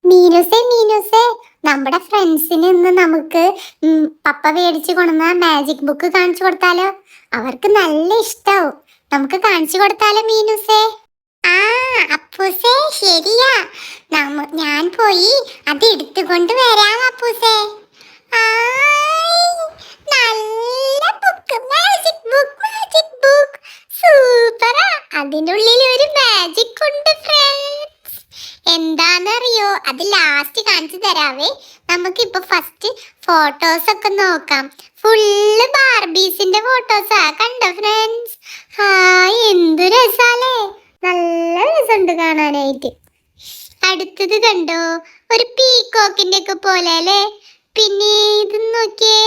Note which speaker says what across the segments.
Speaker 1: മീനുസേ മീനുസേ, നമ്മുടെ ഫ്രണ്ട്സിന് ഇന്ന് നമുക്ക് പപ്പ മേടിച്ചു കൊണ്ടുവന്ന മാജിക് ബുക്ക് കാണിച്ചു കൊടുത്താലോ? അവർക്ക് നല്ല ഇഷ്ടാവും. നമുക്ക് കാണിച്ചു കൊടുത്താലോ മീനുസേ? ആ അപ്പൂസേ, ശരിയാ. ഞാൻ പോയി അത് എടുത്തുകൊണ്ട് വരാം അപ്പൂസേ. നല്ല book, magic book, magic book. സൂപ്പറാ. അതിൻ്റെ ഉള്ളിൽ ഒരു മാജിക് ഉണ്ട് ഫ്രണ്ട്സ്. എന്താണെന്നറിയോ? അത് ലാസ്റ്റ് കാണിച്ചു തരാവേ. നമുക്കിപ്പോ ഫസ്റ്റ് ഫോട്ടോസ് ഒക്കെ നോക്കാം. ഫുള്ള് ബാർബീസിന്റെ ഫോട്ടോസാ. കണ്ടോ ഫ്രണ്ട്സ്? എന്തു രസാലേ. നല്ല രസമുണ്ട് കാണാനായിട്ട്. അടുത്തത് കണ്ടോ? ഒരു പീകോക്കിന്റെ ഒക്കെ പോലെ അല്ലേ? പിന്നെ ഇത് നോക്കിയേ.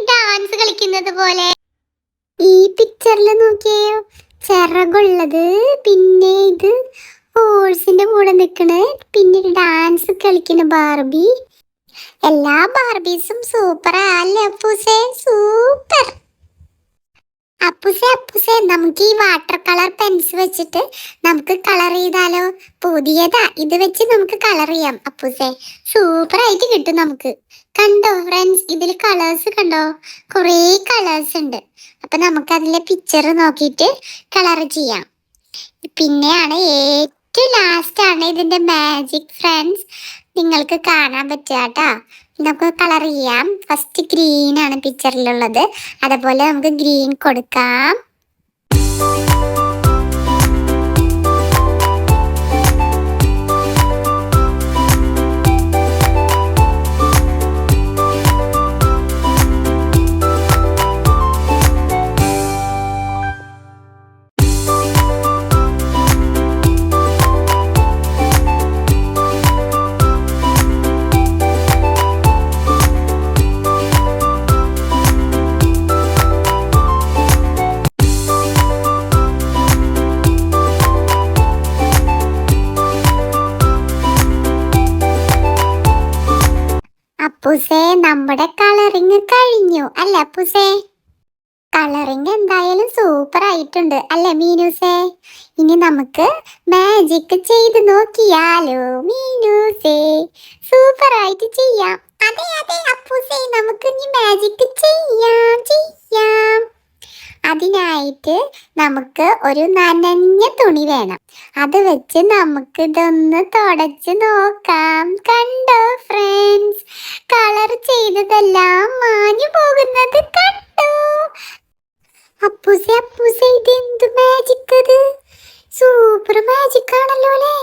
Speaker 1: ഡാൻസ് കളിക്കുന്നത് പോലെ. ഈ പിക്ചറിൽ നോക്കിയോ, ചിറകുള്ളത്. പിന്നെ ഇത് ഹോഴ്സിന്റെ കൂടെ നിൽക്കണേ. പിന്നെ ഡാൻസ് കളിക്കുന്ന ബാർബി. എല്ലാ ബാർബീസും സൂപ്പറാ അല്ലേ അപ്പൂസേ? സൂപ്പർ. അപ്പൂസേ നമുക്ക് ഈ വാട്ടർ കളർ പെൻസ് വെച്ചിട്ട് നമുക്ക് കളർ ചെയ്താലോ? പുതിയതാ, ഇത് വെച്ച് നമുക്ക് കളർ ചെയ്യാം അപ്പൂസേ. സൂപ്പർ ആയിട്ട് കിട്ടും നമുക്ക്. കണ്ടോ ഫ്രണ്ട്സ്, ഇതിൽ കളേഴ്സ് കണ്ടോ? കുറേ കളേഴ്സ് ഉണ്ട്. അപ്പൊ നമുക്ക് അതിലെ പിക്ചർ നോക്കിയിട്ട് കളർ ചെയ്യാം. പിന്നെയാണ് ഏറ്റവും ലാസ്റ്റ് ആണ് ഇതിന്റെ മാജിക് ഫ്രണ്ട്സ്. നിങ്ങൾക്ക് കാണാൻ പറ്റുക കേട്ടോ. നമുക്ക് കളർ ചെയ്യാം. ഫസ്റ്റ് ഗ്രീൻ ആണ് പിക്ചറിലുള്ളത്. അതുപോലെ നമുക്ക് ഗ്രീൻ കൊടുക്കാം. അപ്പൂസേ, നമ്മുടെ കളറിങ് കഴിഞ്ഞു അല്ലേ അപ്പൂസേ? കളറിങ് എന്തായാലും സൂപ്പർ ആയിട്ടുണ്ട് അല്ലേ മീനൂസേ? ഇനി നമുക്ക് മാജിക് ചെയ്ത് നോക്കിയാലോ മീനൂസേ? സൂപ്പർ ആയിട്ട് ചെയ്യാം. അതെ അപ്പൂസേ, നമുക്ക് ഇനി മാജിക് ചെയ്യാം. അതിനായിട്ട് നമുക്ക് ഒരു നനഞ്ഞ തുണി വേണം. അത് വെച്ച് നമുക്ക് ഇതൊന്ന് തുടച്ച് നോക്കാം. കണ്ടോ ഫ്രണ്ട്സ്, കളർ ചെയ്തതെല്ലാം മാഞ്ഞു പോകുന്നത് കണ്ടോ? അപ്പൂസേ ഇതെന്ത് മാജിക്? അത് സൂപ്പർ മാജിക് ആണല്ലോ അല്ലേ?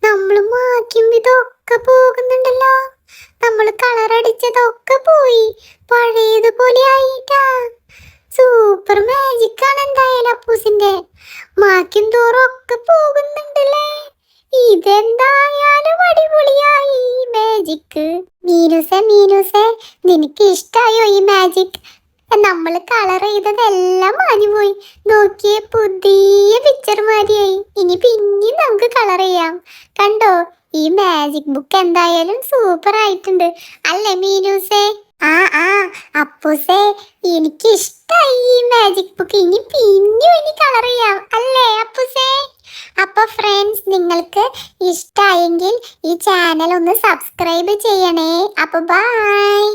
Speaker 1: നമ്മൾ മാറ്റും ഇതൊക്കെ പോകുന്നുണ്ടല്ലോ. നമ്മൾ കളർ അടിച്ചതൊക്കെ പോയി പഴയതുപോലെ ആയിട്ടാ. സൂപ്പർ മാജിക് ആണ് എന്തായാലും അപ്പൂസിന്റെ. മാക്കും തോറും ഒക്കെ പോകുന്നുണ്ടല്ലേ. ഇതെന്തായാലും അടിപൊളിയായി ഈ മാജിക്. മീനൂസേ നിനക്ക് ഇഷ്ടായോ ഈ മാജിക്? നമ്മൾ കളർ ചെയ്തതെല്ലാം മാഞ്ഞുപോയി. നോക്കിയേ, പുതിയ പിക്ചർ മാതിരിയായി. ഇനി പിന്നെ നമുക്ക് കളർ ചെയ്യാം. കണ്ടോ, ഈ മാജിക് ബുക്ക് എന്തായാലും സൂപ്പർ ആയിട്ടുണ്ട് അല്ലേ മീനൂസേ? അപ്പൂസേ, എനിക്ക് ഇഷ്ടായി ഈ മാജിക് ബുക്ക്. ഇനി കളർ ചെയ്യാം അല്ലേ അപ്പൂസേ? അപ്പൊ ഫ്രണ്ട്സ്, നിങ്ങൾക്ക് ഇഷ്ടായെങ്കിൽ ഈ ചാനൽ ഒന്ന് സബ്സ്ക്രൈബ് ചെയ്യണേ. അപ്പൊ ബൈ.